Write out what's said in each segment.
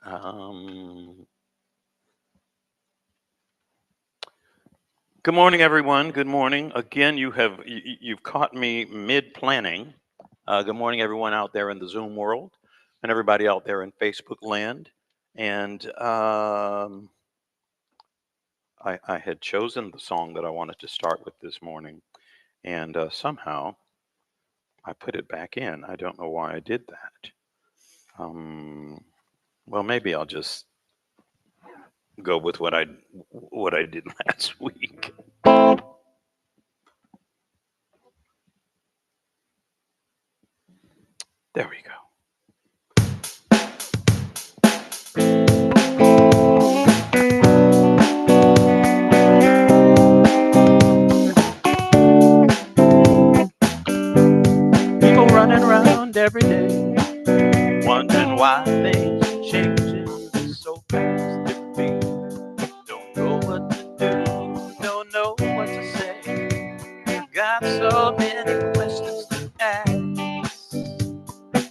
Um, Good morning, everyone. Good morning. Again, you've caught me mid planning. Good morning, everyone out there in the Zoom world, and everybody out there in Facebook land. And I had chosen the song that I wanted to start with this morning, and somehow I put it back in. I don't know why I did that. Well, maybe I'll just go with what I did last week. There we go. People running around every day, wondering why things are changing so fast. If we don't know what to do, don't know what to say, got so many questions to ask.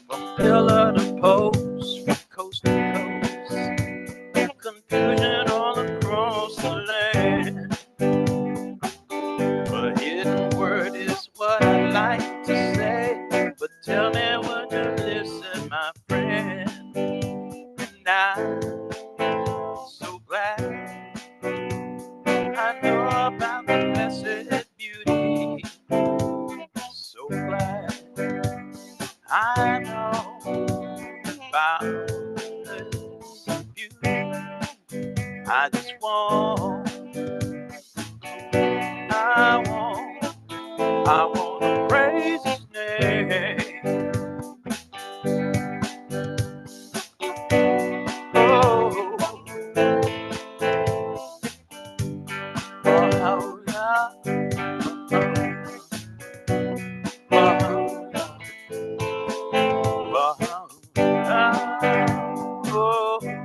From pillar to post, from coast to coast, confusion all across the land. A hidden word is what I like to say, but tell me, would you listen, my friend? And I'm so glad I know about the blessed beauty. So glad I know about this beauty. I just I want, I want to praise His name. Oh, Baha'u'llah, Baha'u'llah, Baha'u'llah. Oh, good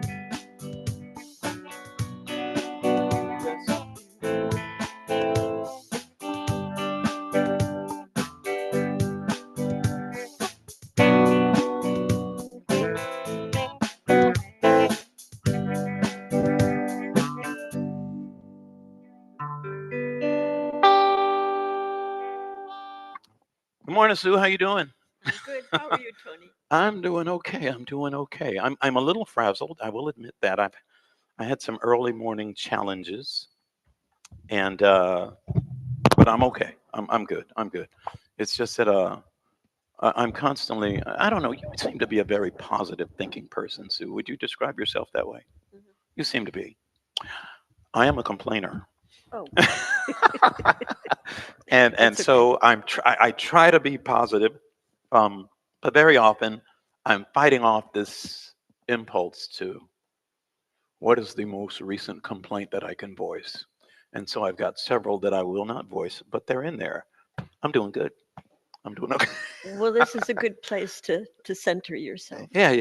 morning, Sue. How you doing? I'm good. How are you, Tony? I'm doing okay. I'm doing okay. I'm a little frazzled. I will admit that. I had some early morning challenges, and but I'm okay. I'm good. I'm good. It's just that I'm constantly. I don't know. You seem to be a very positive thinking person, Sue. Would you describe yourself that way? Mhm. You seem to be. I am a complainer. Oh, And that's okay. so I try to be positive, but very often I'm fighting off this impulse to what is the most recent complaint that I can voice. And so I've got several that I will not voice, but they're in there. I'm doing good. I'm doing okay. Well, this is a good place to center yourself. Yeah.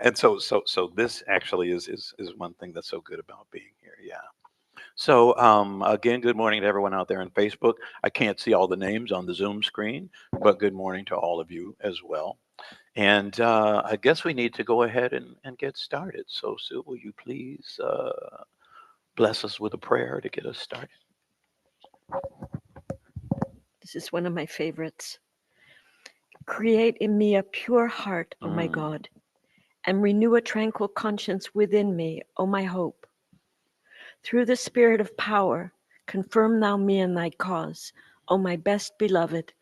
And so this actually is one thing that's so good about being here. Yeah. So, again, good morning to everyone out there on Facebook. I can't see all the names on the Zoom screen, but good morning to all of you as well. And I guess we need to go ahead and get started. So, Sue, will you please bless us with a prayer to get us started? This is one of my favorites. Create in me a pure heart, O my Mm, God, and renew a tranquil conscience within me, O my hope. Through the spirit of power, confirm thou me in thy cause, O my best beloved,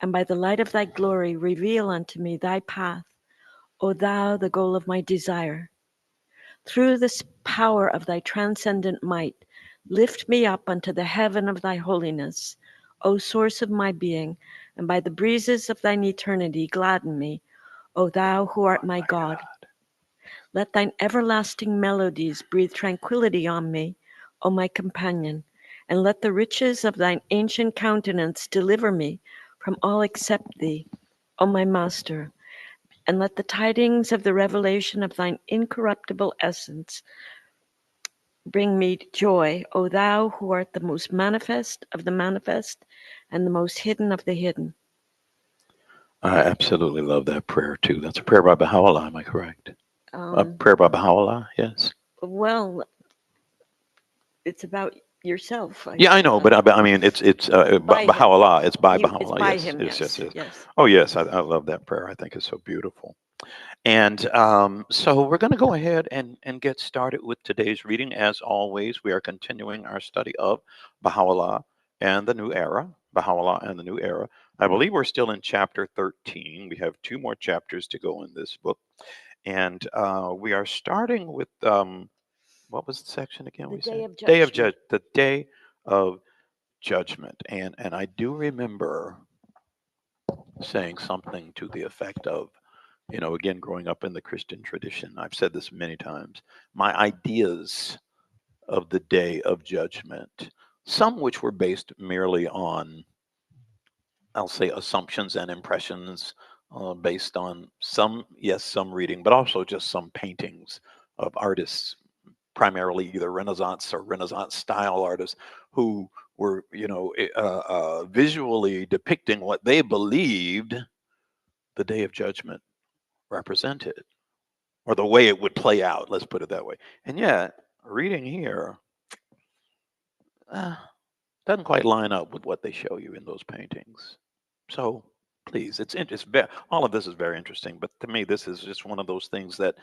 and by the light of thy glory reveal unto me thy path, O thou, the goal of my desire. Through this power of thy transcendent might, lift me up unto the heaven of thy holiness, O source of my being, and by the breezes of thine eternity gladden me, O thou who art my my God. God. Let thine everlasting melodies breathe tranquillity on me, O my companion, and let the riches of thine ancient countenance deliver me from all except thee, O my master, and let the tidings of the revelation of thine incorruptible essence bring me joy, O thou who art the most manifest of the manifest and the most hidden of the hidden. I absolutely love that prayer too. That's a prayer by Baha'u'llah, am I correct? Um, Prayer by Baha'u'llah, yes. well, it's about yourself. Yeah, I know, but I mean, it's By him. Baha'u'llah. It's by It's Baha'u'llah. by Yes, him. yes, yes, Yes, yes. yes. Oh, yes, I love that prayer. I think it's so beautiful. And so we're going to go ahead and get started with today's reading. As always, we are continuing our study of Baha'u'llah and the New Era. Baha'u'llah and the New Era. I believe we're still in chapter 13. We have two more chapters to go in this book. And we are starting with, what was the section again The we day said? of Day of judgment. the Day of Judgment. And I do remember saying something to the effect of, again, growing up in the Christian tradition, I've said this many times, my ideas of the day of judgment, some which were based merely on, I'll say, assumptions and impressions, based on some, yes, some reading, but also just some paintings of artists, primarily either Renaissance or Renaissance style artists who were, visually depicting what they believed the day of judgment represented, or the way it would play out. Let's put it that way. And yet, reading here uh, doesn't quite line up with what they show you in those paintings. So please, all of this is very interesting. But to me, this is just one of those things that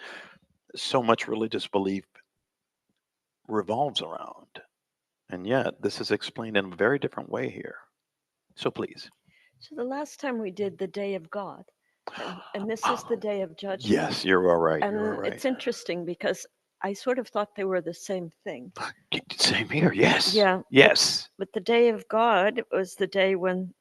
so much religious belief revolves around, and yet this is explained in a very different way here. So please. So the last time we did the day of God, and this is the day of judgment. Yes, you're all right. You're all And right. it's interesting because I sort of thought they were the same thing. Same here. Yes. Yeah, Yes. but the day of God was the day when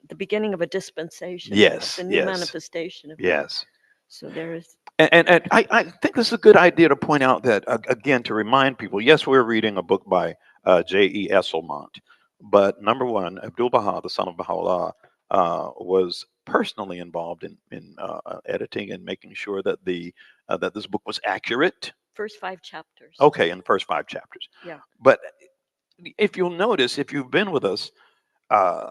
the beginning of a dispensation, of Yes. the new Yes. manifestation of God. Yes. So there is, And I think this is a good idea to point out that, again, to remind people, yes, we're reading a book by J.E. Esselmont, but number one, Abdul Baha, the son of Baha'u'llah, was personally involved in editing and making sure that that this book was accurate. first 5 chapters. Okay, in the first 5 chapters. Yeah. But if you'll notice, if you've been with us, uh,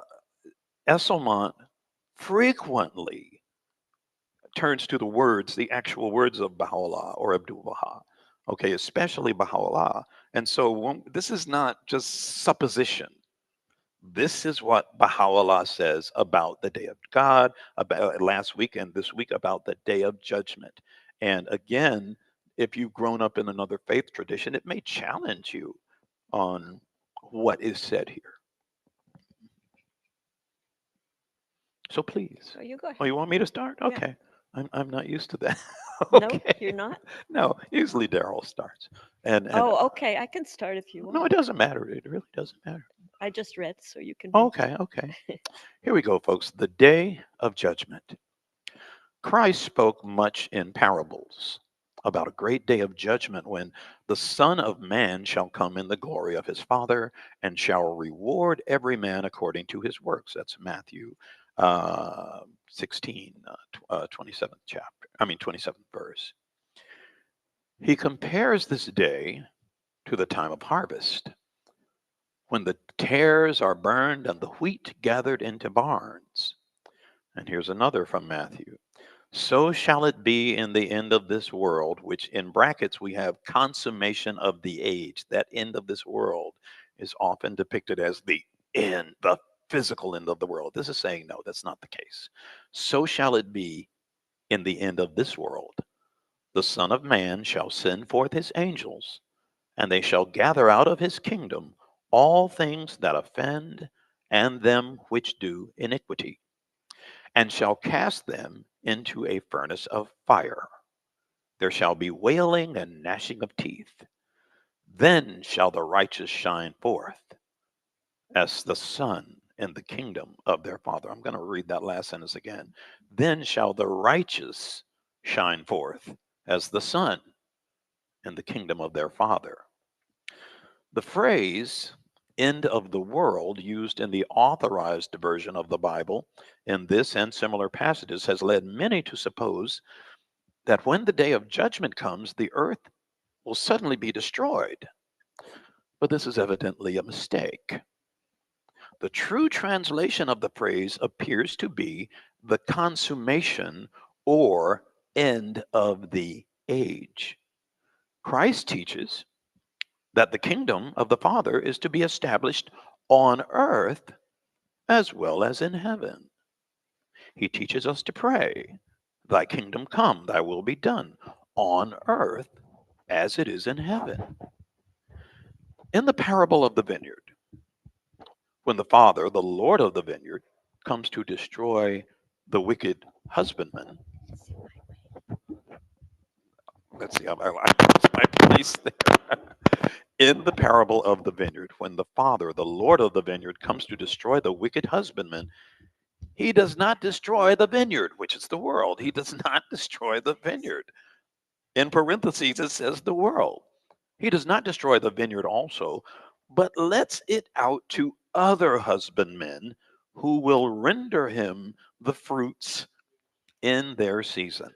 Esselmont frequently turns to the words, the actual words of Baha'u'llah or Abdul Baha, okay, especially Baha'u'llah. And so this is not just supposition. This is what Baha'u'llah says about the day of God, about last week and this week about the day of judgment. And again, if you've grown up in another faith tradition, it may challenge you on what is said here. So please. So you go Oh, ahead. you want me to start? Yeah. Okay. I'm not used to that. No, you're Okay. not? No, usually Daryl starts. And Oh, okay. I can start if you no, want. it doesn't matter. It really doesn't matter. I just read, so you can read. Okay, okay. Here we go, folks. The day of judgment. Christ spoke much in parables about a great day of judgment when the Son of Man shall come in the glory of his Father and shall reward every man according to his works. That's Matthew 16, 27th chapter. I mean, 27th verse. He compares this day to the time of harvest, when the tares are burned and the wheat gathered into barns. And here's another from Matthew. So shall it be in the end of this world, which in brackets we have consummation of the age. That end of this world is often depicted as the end, the physical end of the world. This is saying, no, that's not the case. So shall it be in the end of this world. The Son of Man shall send forth his angels, and they shall gather out of his kingdom all things that offend and them which do iniquity, and shall cast them into a furnace of fire. There shall be wailing and gnashing of teeth. Then shall the righteous shine forth as the sun in the kingdom of their Father. I'm going to read that last sentence again. Then shall the righteous shine forth as the sun in the kingdom of their Father. The phrase end of the world, used in the authorized version of the Bible in this and similar passages, has led many to suppose that when the day of judgment comes, the earth will suddenly be destroyed. But this is evidently a mistake. The true translation of the phrase appears to be the consummation or end of the age. Christ teaches that the kingdom of the Father is to be established on earth as well as in heaven. He teaches us to pray, Thy kingdom come, thy will be done on earth as it is in heaven. In the parable of the vineyard, when the Father, the Lord of the vineyard, comes to destroy the wicked husbandman, let's see, I lost my place there. In the parable of the vineyard, when the Father, the Lord of the vineyard, comes to destroy the wicked husbandman, he does not destroy the vineyard, which is the world. He does not destroy the vineyard. In parentheses, it says the world. He does not destroy the vineyard also, but lets it out to other husbandmen who will render him the fruits in their season.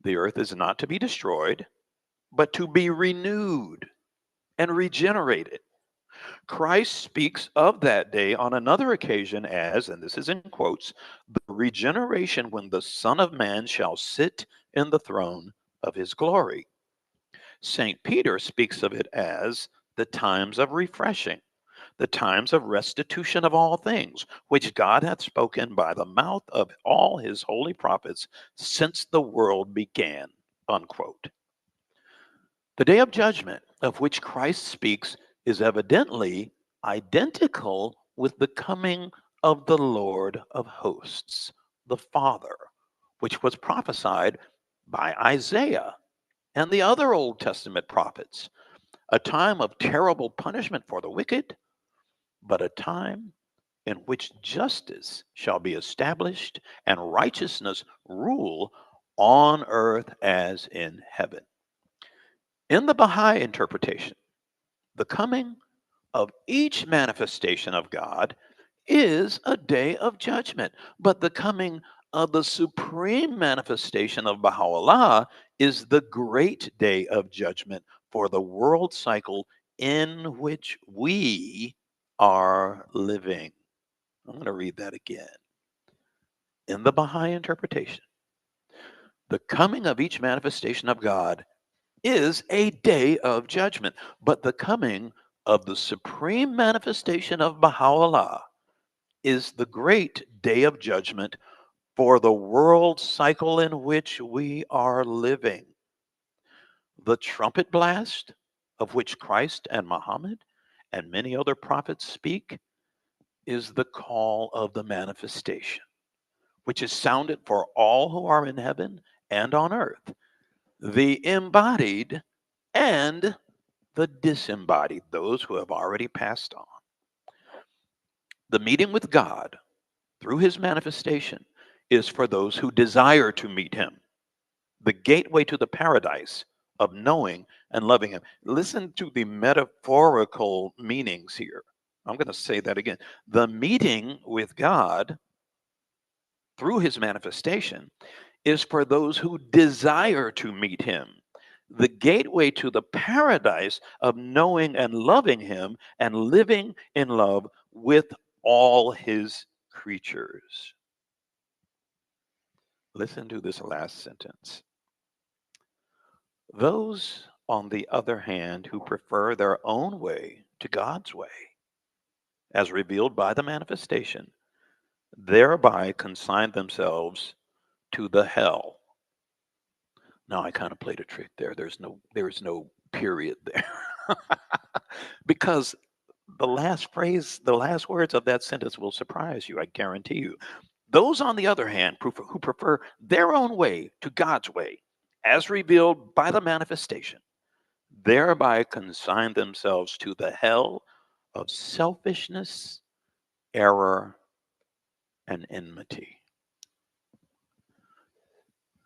The earth is not to be destroyed, but to be renewed and regenerated. Christ speaks of that day on another occasion as, and this is in quotes, the regeneration when the Son of Man shall sit in the throne of his glory. St. Peter speaks of it as the times of refreshing, the times of restitution of all things, which God hath spoken by the mouth of all his holy prophets since the world began. Unquote. The day of judgment of which Christ speaks is evidently identical with the coming of the Lord of hosts, the Father, which was prophesied by Isaiah and the other Old Testament prophets. A time of terrible punishment for the wicked, but a time in which justice shall be established and righteousness rule on earth as in heaven. In the Baha'i interpretation, the coming of each manifestation of God is a day of judgment, but the coming of the supreme manifestation of Baha'u'llah is the great day of judgment for the world cycle in which we are living. I'm going to read that again. In the Baha'i interpretation, the coming of each manifestation of God is a day of judgment, but the coming of the supreme manifestation of Baha'u'llah is the great day of judgment for the world cycle in which we are living. The trumpet blast, of which Christ and Muhammad and many other prophets speak, is the call of the manifestation, which is sounded for all who are in heaven and on earth, the embodied and the disembodied, those who have already passed on. The meeting with God through his manifestation is for those who desire to meet him, the gateway to the paradise of knowing and loving him. Listen to the metaphorical meanings here. I'm going to say that again. The meeting with God through his manifestation is for those who desire to meet him, the gateway to the paradise of knowing and loving him and living in love with all his creatures. Listen to this last sentence. Those, on the other hand, who prefer their own way to God's way, as revealed by the manifestation, thereby consign themselves to the hell. Now I kind of played a trick there. There's no period there. Because the last phrase, the last words of that sentence will surprise you, I guarantee you. Those, on the other hand, who prefer their own way to God's way, as revealed by the manifestation, thereby consign themselves to the hell of selfishness, error, and enmity.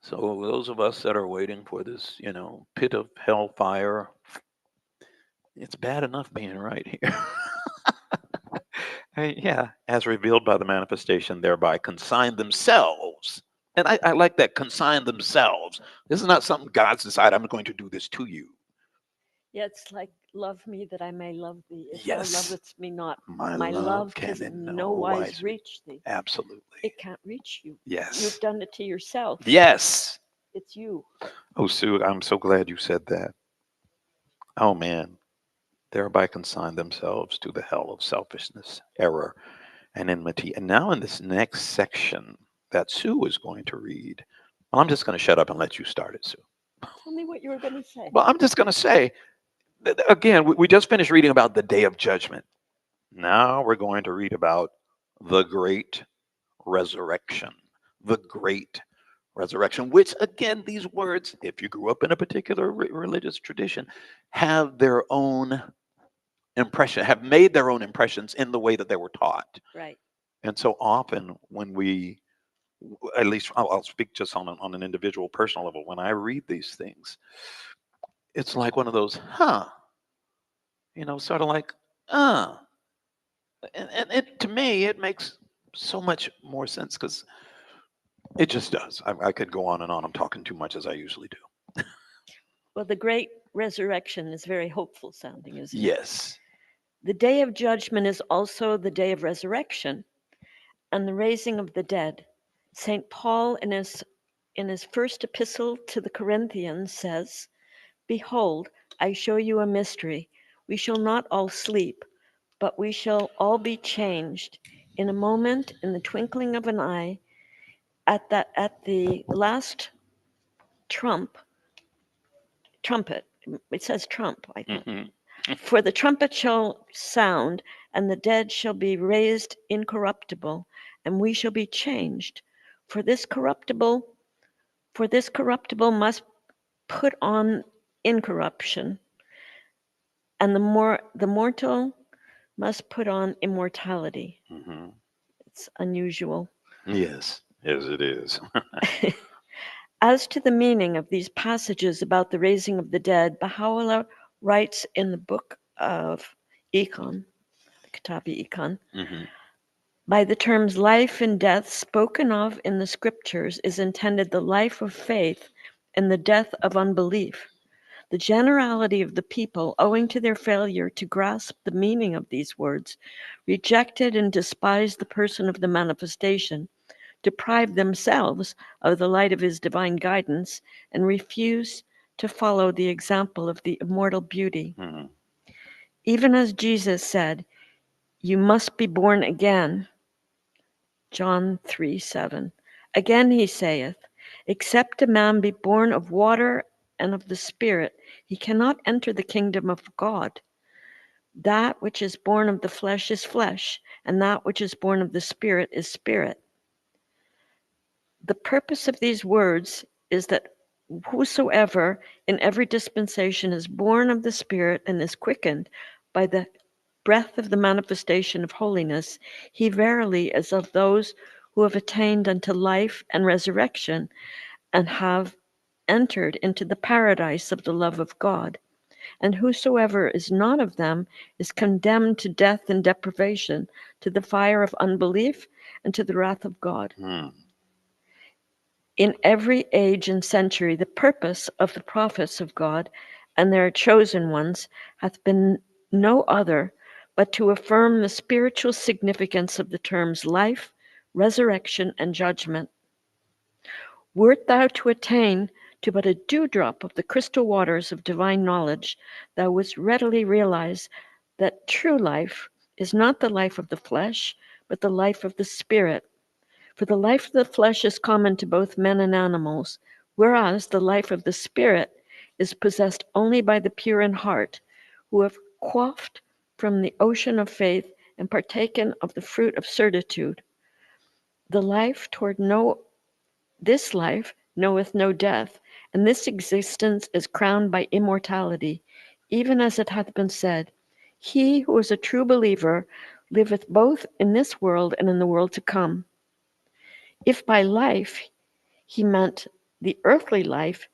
So, those of us that are waiting for this, pit of hellfire, it's bad enough being right here. Yeah, as revealed by the manifestation, thereby consign themselves. And I like that, consign themselves. This is not something God's decided, I'm going to do this to you. Yeah, it's like, love me that I may love thee. If thou Yes, lovest me not, my my love love can can in in no no wise wise. reach thee. Absolutely. It can't reach you. Yes. You've done it to yourself. Yes. It's you. Oh, Sue, I'm so glad you said that. Oh, man. Thereby consign themselves to the hell of selfishness, error, and enmity. And now, in this next section that Sue is going to read, well, I'm just going to shut up and let you start it, Sue. Tell me what you were going to say. Well, I'm just going to say, again, we just finished reading about the day of judgment. Now we're going to read about the great resurrection. The great resurrection, which, again, these words, if you grew up in a particular religious tradition, have their own impression, have made their own impressions in the way that they were taught. Right. And so often when we, at least I'll speak just on an individual personal level, when I read these things, it's like one of those, huh, sort of like, uh, and it, to me, it makes so much more sense because it just does. I could go on and on. I'm talking too much as I usually do. Well, the great resurrection is very hopeful sounding, isn't it? Yes. The day of judgment is also the day of resurrection and the raising of the dead. St. Paul, in his first epistle to the Corinthians, says, "Behold, I show you a mystery. We shall not all sleep, but we shall all be changed in a moment, in the twinkling of an eye, at the last trump trumpet." It says trump, I think. Hmm. For the trumpet shall sound, and the dead shall be raised incorruptible, and we shall be changed. For this corruptible, for this corruptible must put on incorruption, and the mortal must put on immortality. Hmm. It's unusual. Yes. Yes, it is. As to the meaning of these passages about the raising of the dead, Baha'u'llah writes in the Book of Econ, Kitabi Econ, Hmm. by the terms life and death spoken of in the scriptures is intended the life of faith and the death of unbelief. The generality of the people, owing to their failure to grasp the meaning of these words, rejected and despised the person of the manifestation, deprived themselves of the light of his divine guidance, and refused to follow the example of the immortal beauty. Hmm. Even as Jesus said, "You must be born again." John 3:7. Again he saith, "Except a man be born of water and of the Spirit, he cannot enter the kingdom of God. That which is born of the flesh is flesh, and that which is born of the Spirit is spirit." The purpose of these words is that whosoever in every dispensation is born of the Spirit and is quickened by the breath of the manifestation of holiness, he verily is of those who have attained unto life and resurrection and have entered into the paradise of the love of God. And whosoever is not of them is condemned to death and deprivation, to the fire of unbelief, and to the wrath of God. Hmm. In every age and century, the purpose of the prophets of God and their chosen ones hath been no other but to affirm the spiritual significance of the terms life, resurrection, and judgment. Wert thou to attain to but a dewdrop of the crystal waters of divine knowledge, thou wouldst readily realize that true life is not the life of the flesh, but the life of the spirit. For the life of the flesh is common to both men and animals, whereas the life of the spirit is possessed only by the pure in heart, who have quaffed from the ocean of faith and partaken of the fruit of certitude. The life toward no This life knoweth no death, and this existence is crowned by immortality, even as it hath been said, "He who is a true believer liveth both in this world and in the world to come." If by life he meant the earthly life,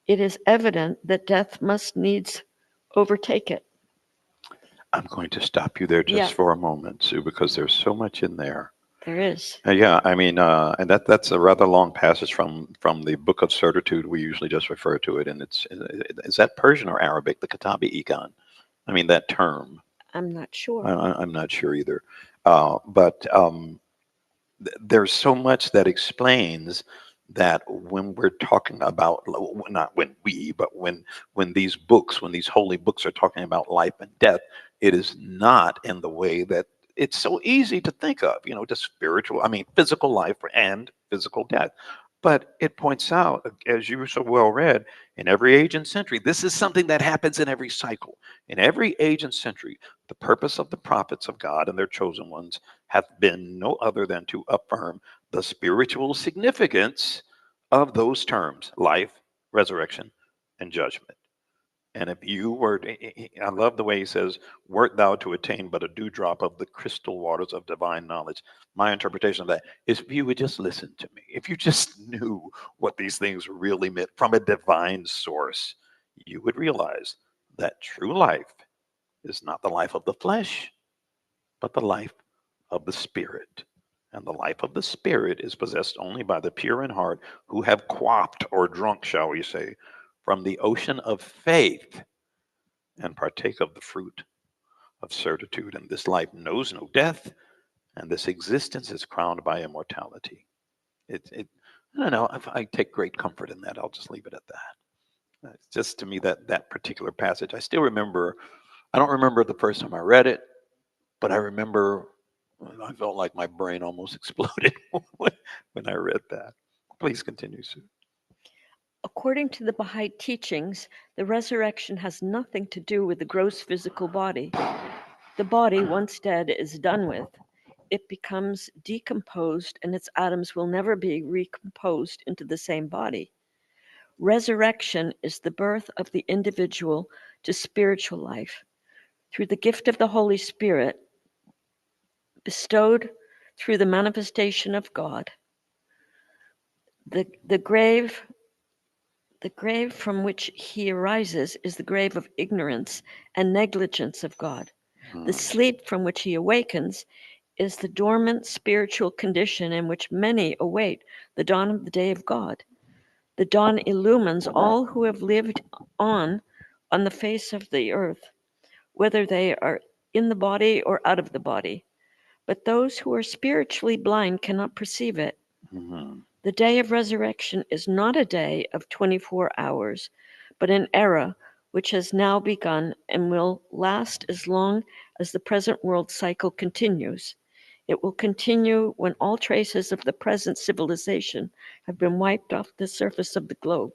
it is evident that death must needs overtake it. I'm going to stop you there Yeah, just for a moment, Sue, because there's so much in there. there is. Yeah, I mean, and that's a rather long passage from the Book of Certitude. We usually just refer to it, and is that Persian or Arabic? The Kitabi Ikan. I mean, that term. I'm not sure. I'm not sure either. But there's so much that explains that when we're talking about, not when we, but when these books, when these holy books are talking about life and death, it is not in the way that it's so easy to think of, just spiritual, I mean, physical life and physical death. But it points out, as you were so well read, in every age and century, this is something that happens in every cycle. In every age and century, the purpose of the prophets of God and their chosen ones hath been no other than to affirm the spiritual significance of those terms: life, resurrection, and judgment. And if you were, I love the way he says, wert thou to attain but a dewdrop of the crystal waters of divine knowledge. My interpretation of that is if you would just listen to me, if you just knew what these things really meant from a divine source, you would realize that true life is not the life of the flesh, but the life of the Spirit. And the life of the Spirit is possessed only by the pure in heart who have quaffed or drunk, shall we say, from the ocean of faith and partake of the fruit of certitude. And this life knows no death, and this existence is crowned by immortality. I don't know. I take great comfort in that. I'll just leave it at that. It's just to me that particular passage. I still remember. I don't remember the first time I read it, but I remember I felt like my brain almost exploded when I read that. Please continue, Sue. According to the Baha'i teachings, the resurrection has nothing to do with the gross physical body. The body, once dead, is done with. It becomes decomposed, and its atoms will never be recomposed into the same body. Resurrection is the birth of the individual to spiritual life through the gift of the Holy Spirit bestowed through the manifestation of God. The, the grave The grave from which he arises is the grave of ignorance and negligence of God. The Hmm. sleep from which he awakens is the dormant spiritual condition in which many await the dawn of the day of God. The dawn illumines all who have lived on the face of the earth, whether they are in the body or out of the body. But those who are spiritually blind cannot perceive it. Hmm. The day of resurrection is not a day of 24 hours, but an era which has now begun and will last as long as the present world cycle continues. It will continue when all traces of the present civilization have been wiped off the surface of the globe.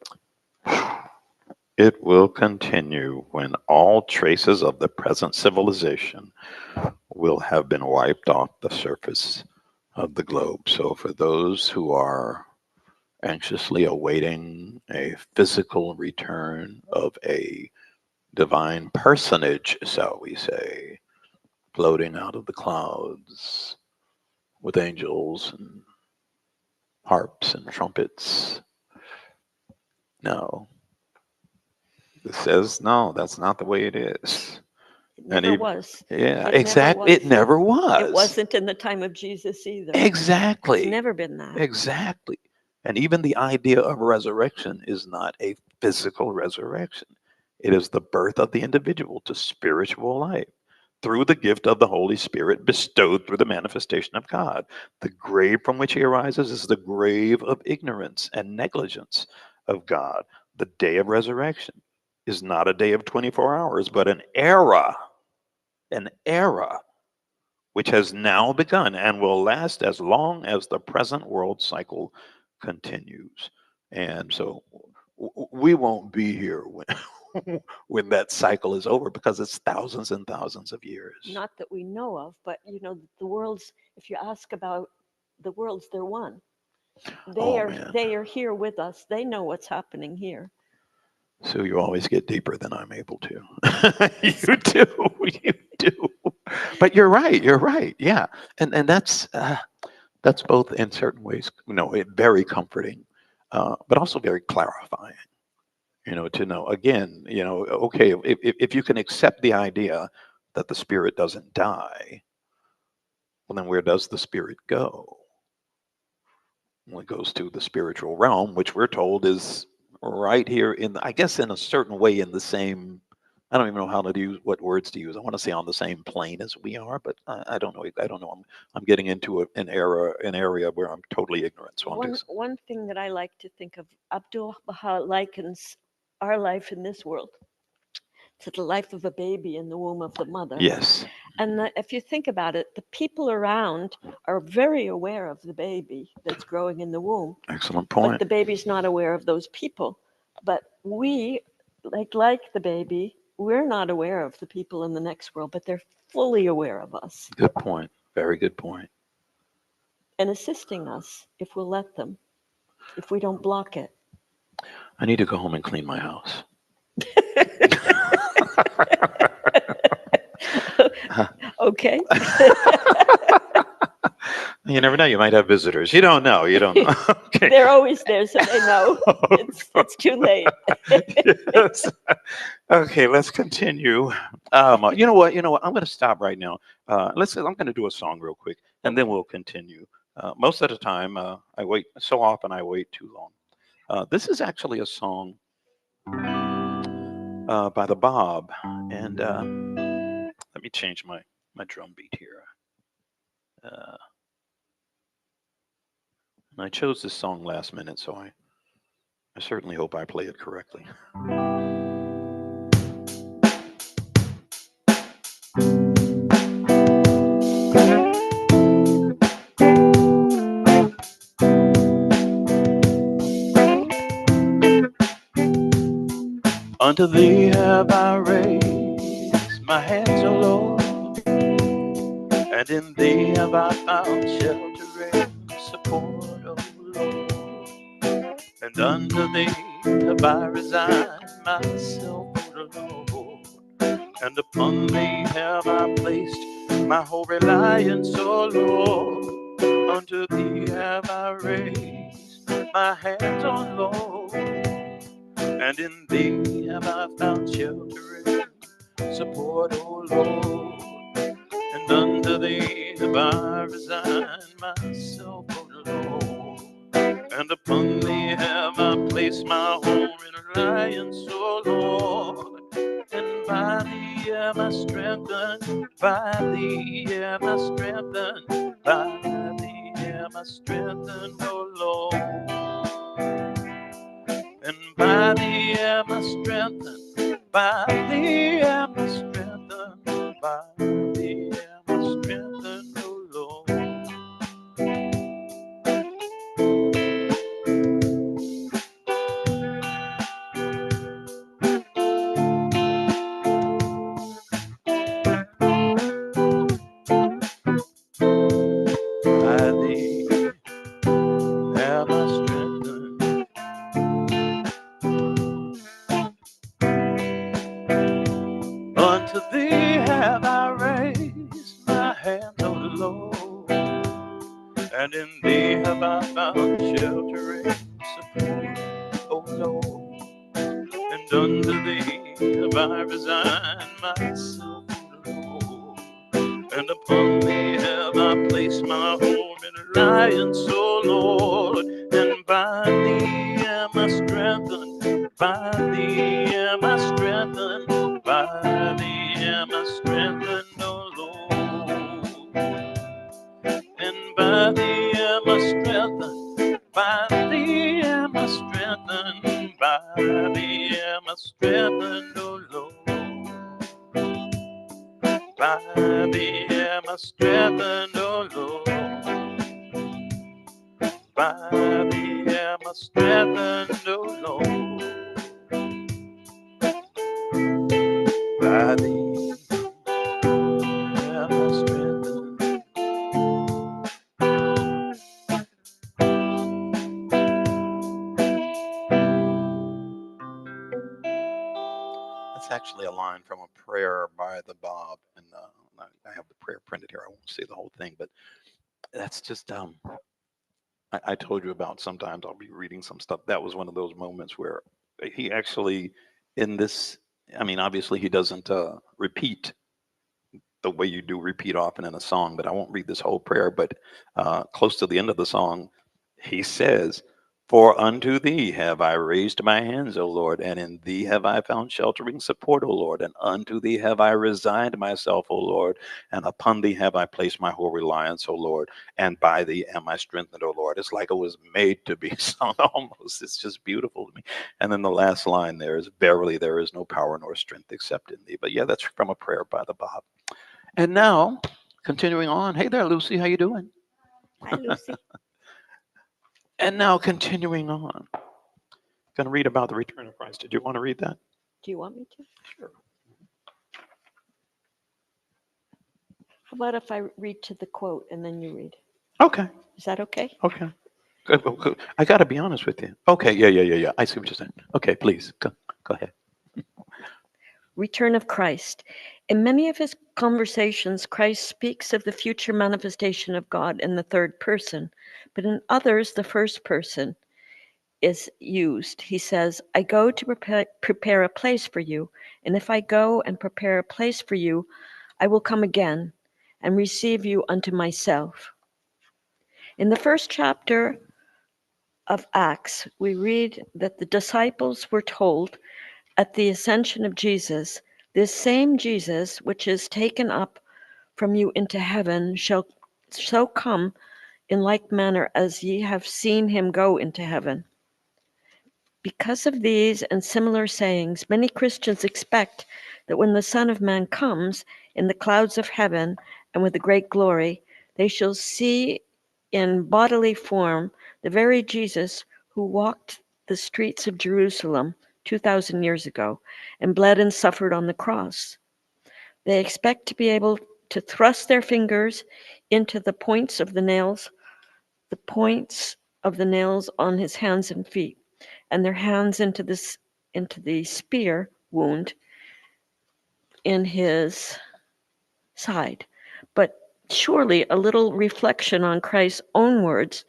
It will continue when all traces of the present civilization will have been wiped off the surface of the globe. So, for those who are anxiously awaiting a physical return of a divine personage, shall we say, floating out of the clouds with angels and harps and trumpets, no. It says, no, that's not the way it is. It And never even, was. yeah, It never exactly. It was. never It was. wasn't in the time of Jesus either. It's Exactly. never been that. Exactly. And even the idea of resurrection is not a physical resurrection. It is the birth of the individual to spiritual life through the gift of the Holy Spirit bestowed through the manifestation of God. The grave from which he arises is the grave of ignorance and negligence of God. The day of resurrection is not a day of 24 hours, but an era which has now begun and will last as long as the present world cycle continues. And so we won't be here when that cycle is over because it's thousands and thousands of years. Not that we know of, but the worlds, if you ask about the worlds, they're one. They Oh are man. they are here with us. They know what's happening here. So you always get deeper than I'm able to. You do. You do. But you're right. You're right. Yeah. And that's both in certain ways, very comforting, but also very clarifying. To know again, okay, if you can accept the idea that the spirit doesn't die, well, then where does the spirit go? Well, it goes to the spiritual realm, which we're told is right here I guess, in a certain way, in the same. I don't even know how to use what words to use. I want to say on the same plane as we are, but I don't know. I don't know. I'm getting into an area where I'm totally ignorant. So I'm just One thing that I like to think of, Abdul Baha likens our life in this world to the life of a baby in the womb of the mother. yes, And if you think about it, the people around are very aware of the baby that's growing in the womb, excellent but point. the baby's not aware of those people. But we, like the baby, we're not aware of the people in the next world, but they're fully aware of us Good point. Very good point. and assisting us if we'll let them, if we don't block it. I need to go home and clean my house. Okay. You never know. You might have visitors. You don't know. You don't know. Okay. They're always there, so they know it's too late. Yes. Okay, let's continue. You know what? You know what? I'm going to stop right now. I'm going to do a song real quick, and then we'll continue. Most of the time, I wait. So often, I wait too long. This is actually a song by the Bob, and let me change my drum beat here. Uh, and I chose this song last minute, so I certainly hope I play it correctly. Unto thee have I raised my hands, O Lord, and in thee have I found shelter and support, O Lord. And unto thee have I resigned myself, O Lord, and upon thee have I placed my whole reliance, O Lord. Unto thee have I raised my hands, O Lord, and in thee have I found shelter and support, O Lord. And unto thee have I resigned myself, O Lord. And upon thee have I placed my whole reliance, O Lord. And by thee am I strengthened, by thee am I strengthened, by thee am I strengthened, O Lord. And by thee am I strengthened, by thee am I strengthened, by thee am I strengthened, O Lord. By thee am I strengthened. Unto thee have I raised my hand, O Lord, and in thee have I found shelter and support, O Lord. And unto thee have I resigned myself, O Lord. And upon thee have I placed my whole reliance, O Lord. And by thee am I strengthened, by thee am I strengthened, by thee am I strengthened, O Lord. And by thee am I strengthened, by thee am I strengthened, by thee am I strengthened, O Lord. By thee am I strengthened, O Lord. By thee am I strengthened, O Lord. By thee am I strengthened. That's actually a line from a prayer by the Bob, and I have the prayer printed here. I won't say the whole thing, but that's just I told you about. Sometimes I'll be reading some stuff. That was one of those moments where he actually in this. I mean, obviously he doesn't repeat the way you do repeat often in a song, but I won't read this whole prayer. But close to the end of the song, he says, For unto thee have I raised my hands, O Lord, and in thee have I found sheltering support, O Lord, and unto thee have I resigned myself, O Lord, and upon thee have I placed my whole reliance, O Lord, and by thee am I strengthened, O Lord. It's like it was made to be sung almost. It's just beautiful to me. And then the last line there is, verily there is no power nor strength except in thee. But yeah, that's from a prayer by the Baha'i. And now, continuing on. Hey there, Lucy, how you doing? Hi, Lucy. And now continuing on. Going to read about the return of Christ. Did you want to read that? Do you want me to? Sure. How about if I read to the quote and then you read? Okay. Is that okay? Okay. Good, good, good. I got to be honest with you. Okay. Yeah. I see what you're saying. Okay, please. Go ahead. Return of Christ. In many of his conversations, Christ speaks of the future manifestation of God in the third person, but in others, the first person is used. He says, I go to prepare a place for you, and if I go and prepare a place for you, I will come again and receive you unto myself. In the first chapter of Acts, we read that the disciples were told at the ascension of Jesus, this same Jesus which is taken up from you into heaven shall so come in like manner as ye have seen him go into heaven. Because of these and similar sayings, many Christians expect that when the Son of Man comes in the clouds of heaven and with a great glory, they shall see in bodily form the very Jesus who walked the streets of Jerusalem 2,000 years ago and bled and suffered on the cross. They expect to be able to thrust their fingers into the points of the nails on his hands and feet, and their hands into the spear wound in his side. But surely a little reflection on Christ's own words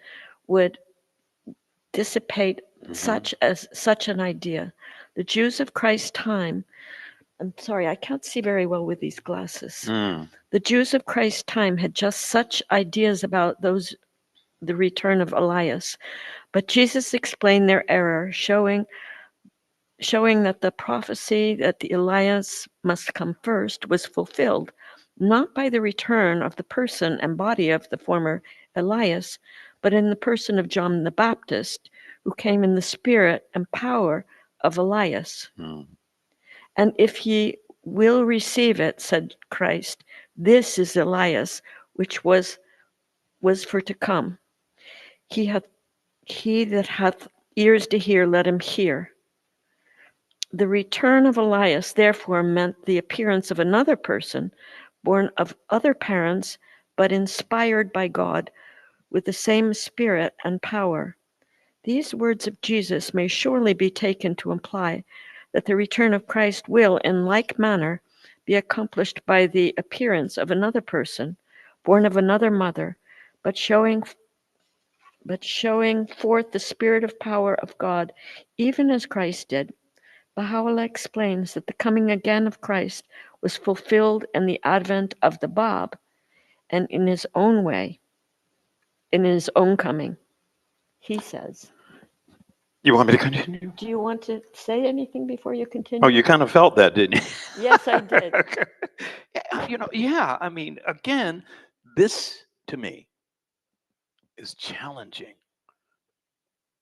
would dissipate such an idea. The Jews of Christ's time, I'm sorry, I can't see very well with these glasses. The Jews of Christ's time had just such ideas about the return of Elias. But Jesus explained their error, showing that the prophecy that the Elias must come first was fulfilled, not by the return of the person and body of the former Elias, but in the person of John the Baptist, who came in the spirit and power of Elias. And if ye will receive it, said Christ, this is Elias, which was for to come. He that hath ears to hear, let him hear. The return of Elias, therefore, meant the appearance of another person, born of other parents, but inspired by God with the same spirit and power. These words of Jesus may surely be taken to imply that the return of Christ will, in like manner, be accomplished by the appearance of another person, born of another mother, but showing forth the spirit of power of God, even as Christ did. Baha'u'llah explains that the coming again of Christ was fulfilled in the advent of the Bab and in his own way, in his own coming. He says, You want me to continue? do you want to say anything before you Oh, continue? you kind of felt that, didn't you? Yes, I did. Yeah, I mean, again, this to me is challenging.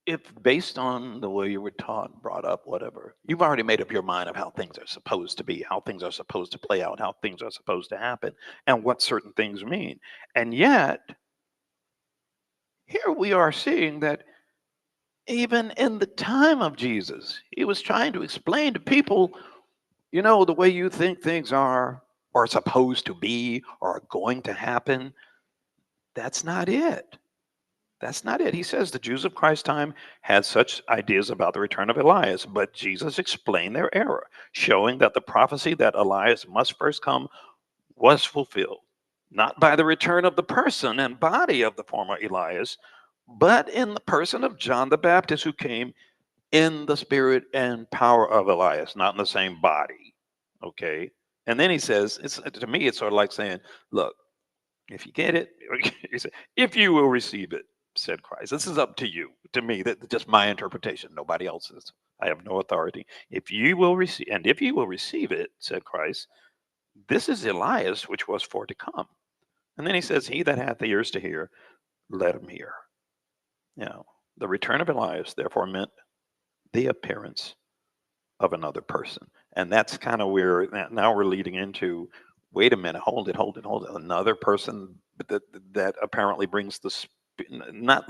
If based on the way you were taught, brought up, whatever, you've already made up your mind of how things are supposed to be, how things are supposed to play out, how things are supposed to happen, and what certain things mean. And yet, here we are seeing that even in the time of Jesus, he was trying to explain to people, the way you think things are, or supposed to be, or are going to happen, that's not it. That's not it. He says the Jews of Christ's time had such ideas about the return of Elias, but Jesus explained their error, showing that the prophecy that Elias must first come was fulfilled, not by the return of the person and body of the former Elias, but in the person of John the Baptist, who came in the spirit and power of Elias, not in the same body. Okay. And then he says, to me, it's sort of like saying, look, if you get it, if you will receive it, said Christ. This is up to you, to me, that just my interpretation, nobody else's. I have no authority. If you will receive, and if you will receive it, said Christ, this is Elias, which was for to come. And then he says, he that hath ears to hear, let him hear. You know, the return of Elias, therefore, meant the appearance of another person. And that's kind of where now we're leading into, wait a minute, hold it. Another person that apparently brings the not,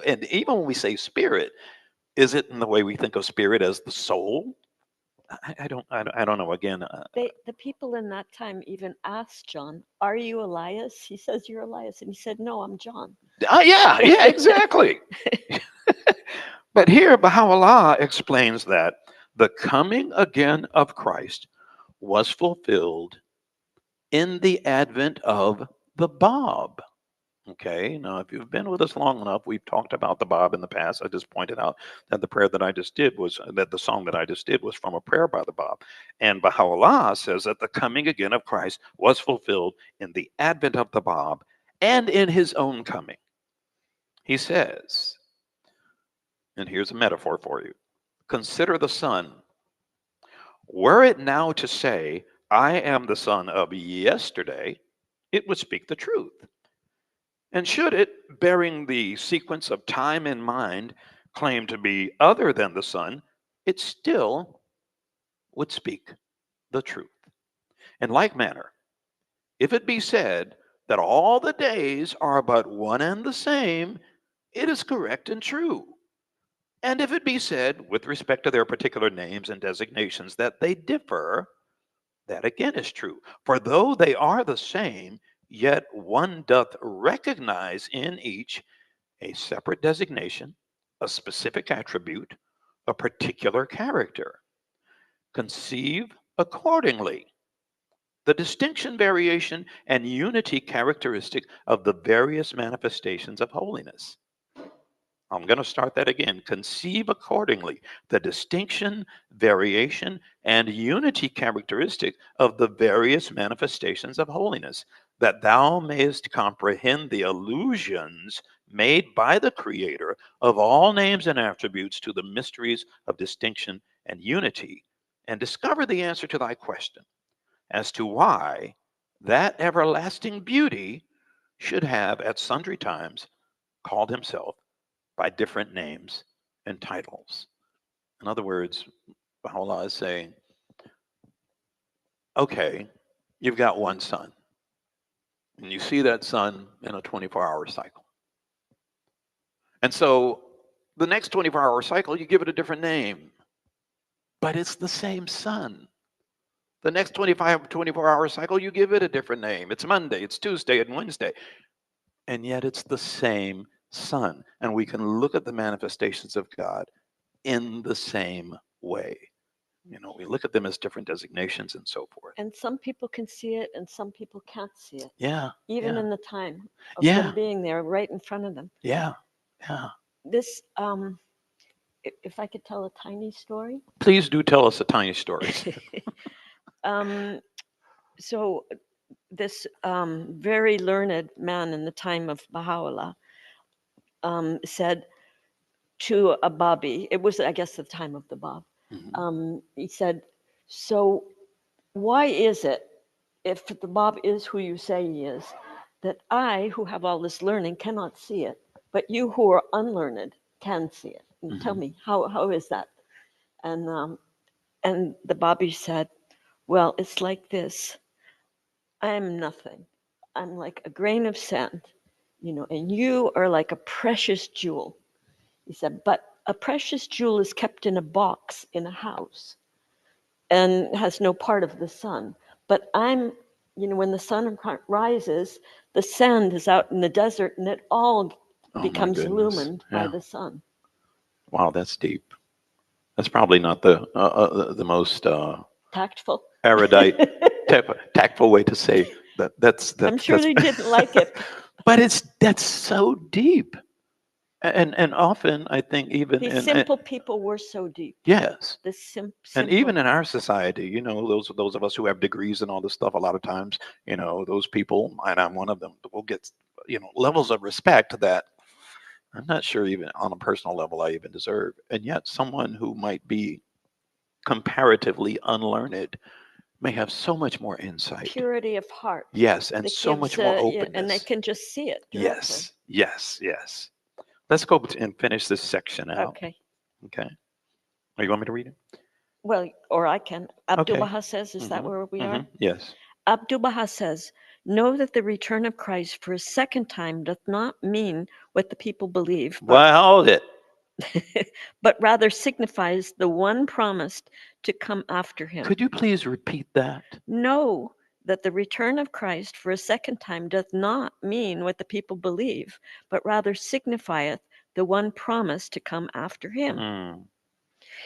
and even when we say spirit, is it in the way we think of spirit as the soul? I don't know. Again, The people in that time even asked John, "Are you Elias?" He says, "You're Elias," and he said, "No, I'm John." yeah, exactly. But here, Baha'u'llah explains that the coming again of Christ was fulfilled in the advent of the Bab. Okay, now if you've been with us long enough, we've talked about the Bab in the past. I just pointed out that the prayer that I just did was that the song that I just did was from a prayer by the Bab. And Baha'u'llah says that the coming again of Christ was fulfilled in the advent of the Bab and in his own coming. He says, and here's a metaphor for you, consider the sun. Were it now to say, I am the son of yesterday, it would speak the truth. And should it, bearing the sequence of time in mind, claim to be other than the sun, it still would speak the truth. In like manner, if it be said that all the days are but one and the same, it is correct and true. And if it be said, with respect to their particular names and designations, that they differ, that again is true. For though they are the same, yet one doth recognize in each a separate designation, a specific attribute, a particular character. Conceive accordingly the distinction, variation, and unity characteristic of the various manifestations of holiness. I'm going to start that again. Conceive accordingly the distinction, variation, and unity characteristic of the various manifestations of holiness, that thou mayest comprehend the allusions made by the Creator of all names and attributes to the mysteries of distinction and unity, and discover the answer to thy question as to why that everlasting beauty should have at sundry times called himself by different names and titles. In other words, Baha'u'llah is saying, okay, you've got one sun, and you see that sun in a 24-hour cycle. And so the next 24-hour cycle, you give it a different name, but it's the same sun. The next 24-hour cycle, you give it a different name. It's Monday, it's Tuesday, and Wednesday. And yet it's the same sun. And we can look at the manifestations of God in the same way. You know, we look at them as different designations and so forth. And some people can see it and some people can't see it, Yeah. even yeah. in the time of Yeah. them being there right in front of them. Yeah. Yeah. This, if I could tell a tiny story. Please do tell us a tiny story. So this very learned man in the time of Baha'u'llah said to a Babi, it was, I guess, the time of the Bab. He said, so why is it, if the Bab is who you say he is, that I, who have all this learning, cannot see it, but you who are unlearned can see it? And tell me, how is that? And the Babi said, well, it's like this. I'm nothing. I'm like a grain of sand, and you are like a precious jewel. He said, but a precious jewel is kept in a box in a house and has no part of the sun. But when the sun rises, the sand is out in the desert and it all becomes illumined by the sun. Wow, that's deep. That's probably not the most Tactful. erudite, tactful way to say that. I'm sure they didn't like it. But that's so deep. And often I think even These simple people were so deep. Yes. The simple. And even in our society, those of us who have degrees and all this stuff, a lot of times, those people, and I'm one of them, will get, levels of respect that I'm not sure even on a personal level I even deserve. And yet someone who might be comparatively unlearned may have so much more insight. Purity of heart. Yes, and That so gives, much more yeah, and they openness. can just see it directly. Yes, yes, yes. Let's go and finish this section out. Okay. Okay. Oh, you want me to read it? Well, or I can. Okay. Abdu'l-Baha says, is that where we are? Yes. Abdu'l-Baha says, know that the return of Christ for a second time doth not mean what the people believe, Well, hold it. but rather signifies the one promised to come after him. Could you please repeat that? Know that the return of Christ for a second time doth not mean what the people believe, but rather signifieth the one promised to come after him. Mm.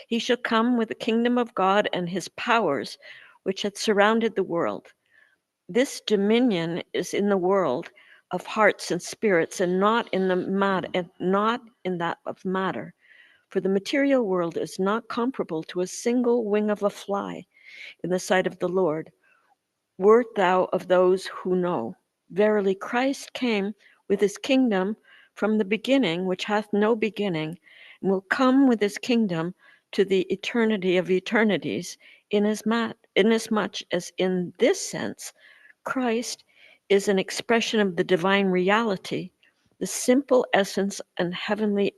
He shall come with the kingdom of God and his powers, which had surrounded the world. This dominion is in the world of hearts and spirits, and not in the matter, and not in that of matter. For the material world is not comparable to a single wing of a fly in the sight of the Lord. Wert thou of those who know? Verily, Christ came with his kingdom from the beginning, which hath no beginning, and will come with his kingdom to the eternity of eternities, inasmuch as in this sense Christ is an expression of the divine reality, the simple essence and heavenly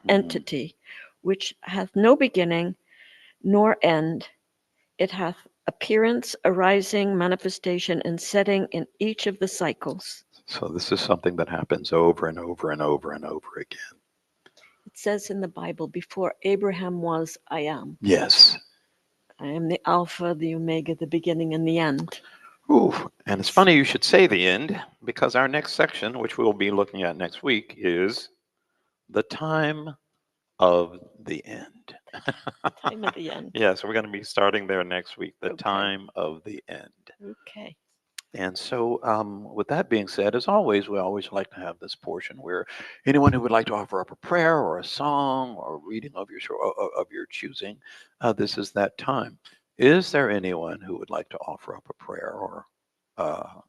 entity, which hath no beginning nor end. It hath appearance, arising, manifestation, and setting in each of the cycles. So this is something that happens over and over and over and over again. It says in the Bible, before Abraham was, I am. Yes. I am the Alpha, the Omega, the beginning and the end. Ooh, and it's funny you should say the end, because our next section, which we'll be looking at next week, is the time of the end. Time of the end. Yeah, so we're going to be starting there next week, the Okay. time of the end. Okay. And so, with that being said, as always, we always like to have this portion where anyone who would like to offer up a prayer or a song or a reading of your choosing, this is that time. Is there anyone who would like to offer up a prayer or,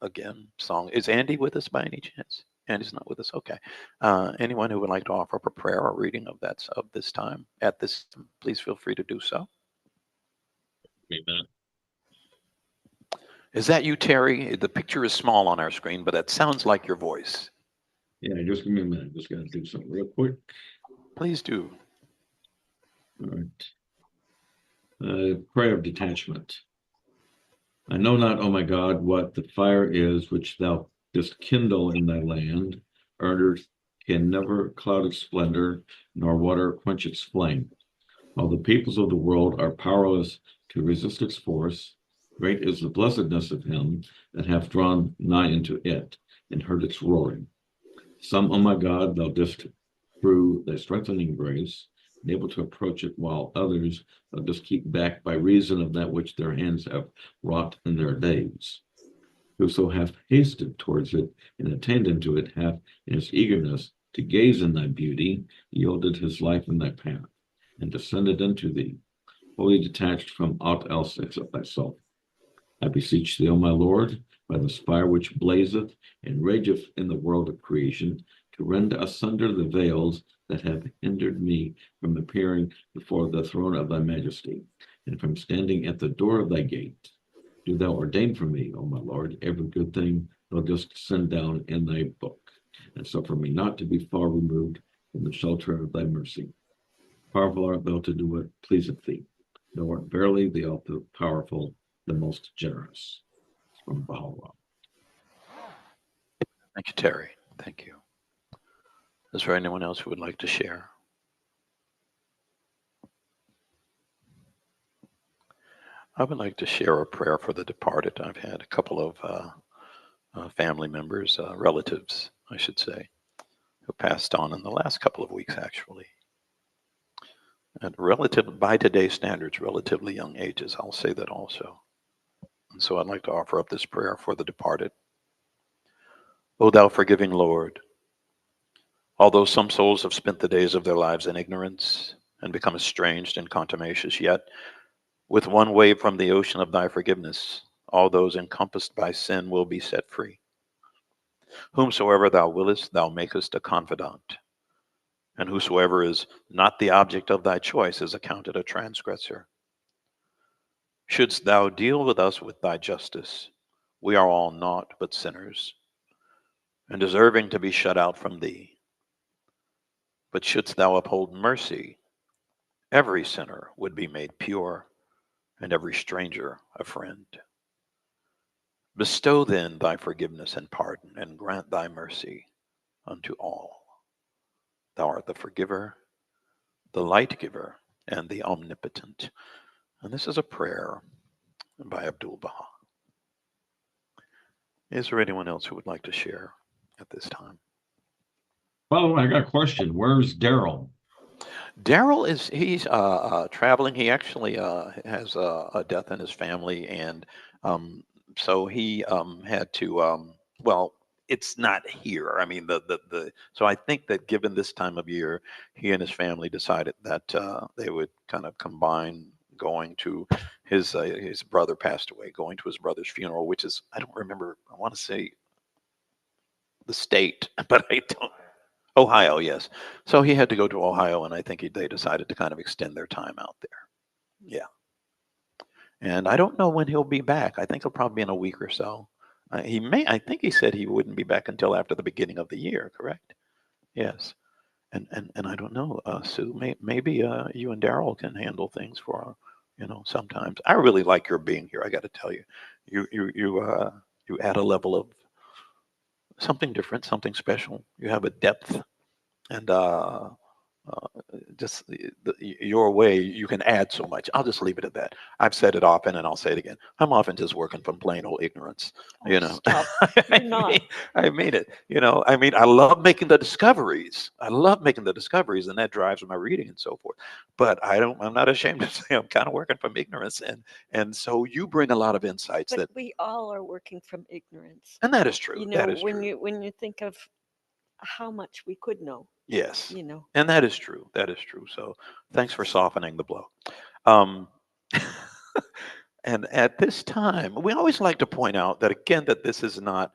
again, song? Is Andy with us by any chance? Andy's not with us. Okay. Anyone who would like to offer up a prayer or reading of this time at this, please feel free to do so. Amen. Is that you, Terry? The picture is small on our screen, but that sounds like your voice. Yeah, just give me a minute. Just got to do something real quick. Please do. All right. Prayer of detachment. I know not, O my God, what the fire is which thou dost kindle in thy land. Earth can never cloud its splendor, nor water quench its flame. While the peoples of the world are powerless to resist its force, great is the blessedness of him that hath drawn nigh into it, and heard its roaring. Some, O my God, thou didst through thy strengthening grace, and able to approach it, while others thou dost keep back by reason of that which their hands have wrought in their days. Whoso hath hasted towards it and attained unto it hath in his eagerness to gaze in thy beauty yielded his life in thy path, and descended unto thee, wholly detached from aught else except thyself. I beseech thee, O my Lord, by the fire which blazeth and rageth in the world of creation, to rend asunder the veils that have hindered me from appearing before the throne of thy majesty, and from standing at the door of thy gate. Do thou ordain for me, O my Lord, every good thing thou dost send down in thy book, and suffer me not to be far removed from the shelter of thy mercy. Powerful art thou to do what pleaseth thee. Thou art verily the all-powerful, the most generous. From Baha'u'llah. Thank you, Terry. Thank you. Is there anyone else who would like to share? I would like to share a prayer for the departed. I've had a couple of family members, relatives, I should say, who passed on in the last couple of weeks, actually. At by today's standards, relatively young ages. I'll say that also. And so I'd like to offer up this prayer for the departed. O thou forgiving Lord, although some souls have spent the days of their lives in ignorance and become estranged and contumacious, yet with one wave from the ocean of thy forgiveness, all those encompassed by sin will be set free. Whomsoever thou willest, thou makest a confidant. And whosoever is not the object of thy choice is accounted a transgressor. Shouldst thou deal with us with thy justice, we are all naught but sinners, and deserving to be shut out from thee. But shouldst thou uphold mercy, every sinner would be made pure, and every stranger a friend. Bestow then thy forgiveness and pardon, and grant thy mercy unto all. Thou art the forgiver, the light giver, and the omnipotent. And this is a prayer by Abdul Baha. Is there anyone else who would like to share at this time? Well, I got a question. Where's Daryl? Daryl he's traveling. He actually has a death in his family, and um, so he had to. Well, it's not here. I mean, the so I think that given this time of year, he and his family decided that they would kind of combine going to his brother passed away, going to his brother's funeral, which is I don't remember. I want to say the state, but I don't. Ohio, yes. So he had to go to Ohio, and I think they decided to kind of extend their time out there. Yeah. And I don't know when he'll be back. I think he'll probably be in a week or so. He may. I think he said he wouldn't be back until after the beginning of the year. Correct? Yes. And I don't know, Sue. Maybe you and Daryl can handle things for sometimes. I really like your being here. I got to tell you, you add a level of something different, something special. You have a depth and uh, just your way, you can add so much. I'll just leave it at that. I've said it often, and I'll say it again. I'm often just working from plain old ignorance. Oh, You know, stop. I You're not. mean, I mean it. I mean, I love making the discoveries. I love making the discoveries, and that drives my reading and so forth. But I don't. I'm not ashamed to say I'm kind of working from ignorance, and so you bring a lot of insights But that, we all are working from ignorance. and that is true. That is When true. you think of how much we could know, Yes, you know. and that is true. That is true. So thanks for softening the blow. Um, and at this time, we always like to point out that again that this is not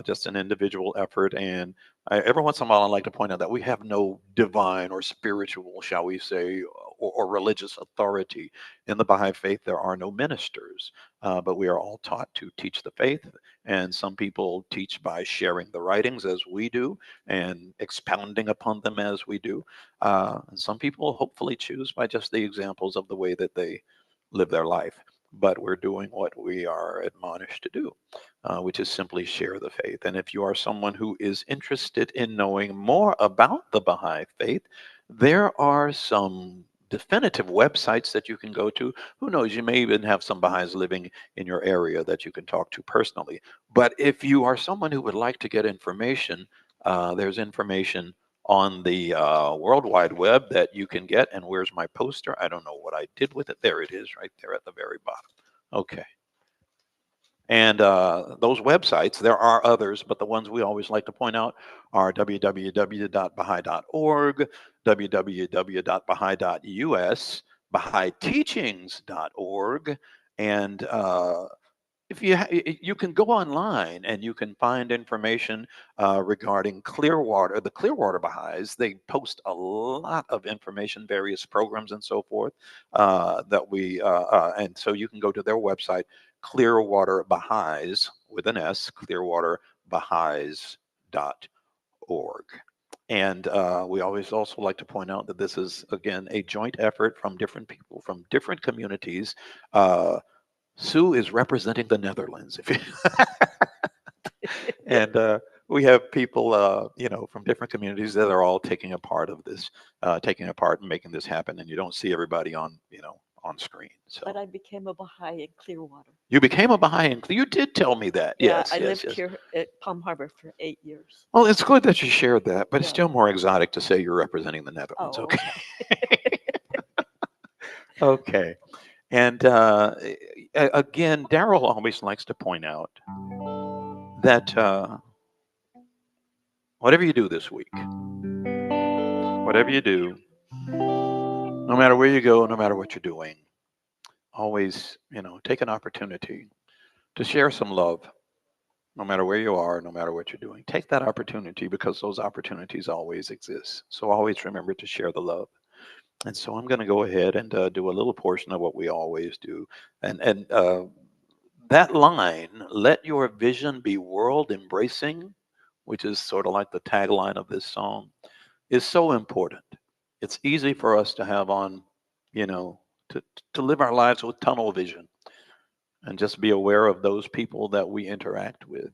just an individual effort. And every once in a while, I like to point out that we have no divine or spiritual, shall we say, or religious authority in the Baha'i Faith. There are no ministers, but we are all taught to teach the faith. And some people teach by sharing the writings as we do and expounding upon them as we do. And some people hopefully choose by just the examples of the way that they live their life. But we're doing what we are admonished to do, which is simply share the faith. And if you are someone who is interested in knowing more about the Baha'i Faith, there are some definitive websites that you can go to. Who knows, you may even have some Baha'is living in your area that you can talk to personally. But if you are someone who would like to get information, there's information on the World Wide Web that you can get. And where's my poster? I don't know what I did with it. There it is, right there at the very bottom. Okay. And those websites, there are others, but the ones we always like to point out are www.baha'i.org, www.baha'i.us, bahaiteachings.org, and if you can go online and you can find information regarding Clearwater, the Clearwater Baha'is. They post a lot of information, various programs and so forth and so you can go to their website, Clearwater Baha'is with an S, clearwaterbaha'is.org. And we always also like to point out that this is, again, a joint effort from different people, from different communities. Sue is representing the Netherlands. And we have people, from different communities that are all taking a part of this, taking a part and making this happen. And you don't see everybody on screen. So But I became a Baha'i in Clearwater. you became a Baha'i. You did tell me that. Yeah, Yes, I yes, lived yes. here at Palm Harbor for 8 years. Well, it's good that you shared that, but it's Yeah. still more exotic to say you're representing the Netherlands. Oh, Okay. Okay. And again, Daryl always likes to point out that whatever you do this week, whatever you do, no matter where you go, no matter what you're doing, always, take an opportunity to share some love, no matter where you are, no matter what you're doing. Take that opportunity, because those opportunities always exist. So always remember to share the love. And so I'm going to go ahead and do a little portion of what we always do. And that line, let your vision be world embracing, which is sort of like the tagline of this song, is so important. It's easy for us to have on, you know, to live our lives with tunnel vision and just be aware of those people that we interact with.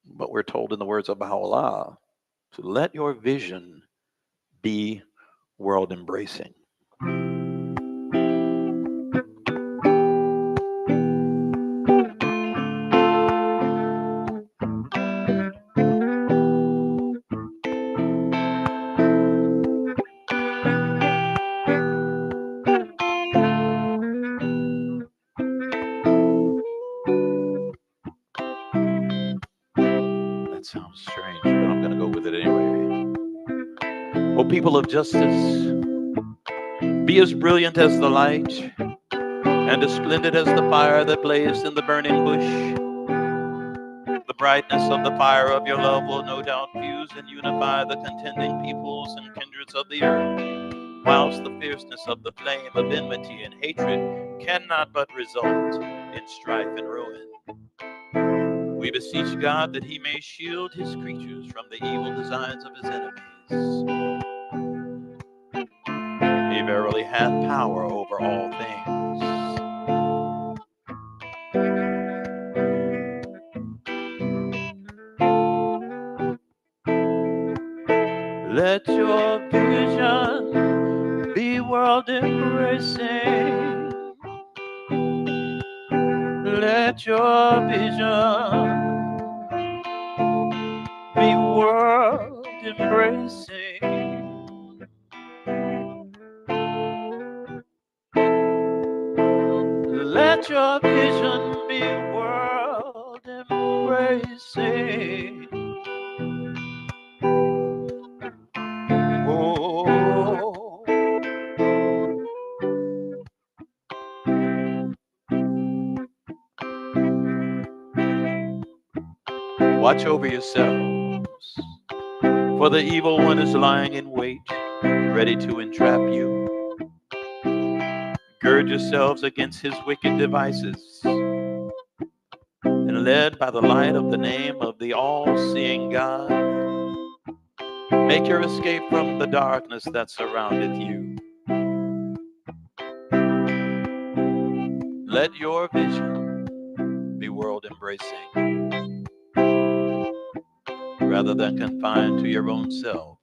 But we're told in the words of Baha'u'llah to let your vision be world embracing. That sounds strange, but I'm going to go with it anyway. O people of justice, be as brilliant as the light and as splendid as the fire that blazed in the burning bush. The brightness of the fire of your love will no doubt fuse and unify the contending peoples and kindreds of the earth, whilst the fierceness of the flame of enmity and hatred cannot but result in strife and ruin. We beseech God that he may shield his creatures from the evil designs of his enemies. He verily hath power over all things. Let your vision be world embracing. Let your vision be world embracing. Let your vision be world embracing. Oh, watch over yourselves, for the evil one is lying in wait, ready to entrap you. Gird yourselves against his wicked devices, and led by the light of the name of the all-seeing God, make your escape from the darkness that surroundeth you. Let your vision be world embracing, rather than confined to your own self.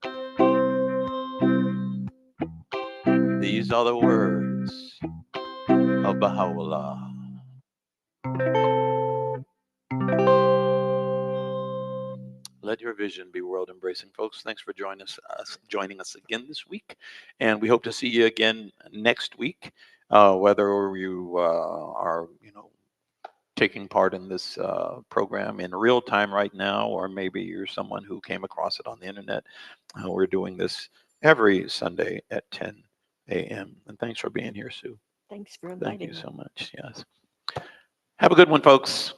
These are the words of Baha'u'llah. Let your vision be world embracing. Folks, thanks for joining us again this week. And we hope to see you again next week, whether you are, taking part in this program in real time right now, or maybe you're someone who came across it on the internet. We're doing this every Sunday at 10 a.m. And thanks for being here, Sue. Thanks for Thank inviting you me. so much. Yes. Have a good one, folks.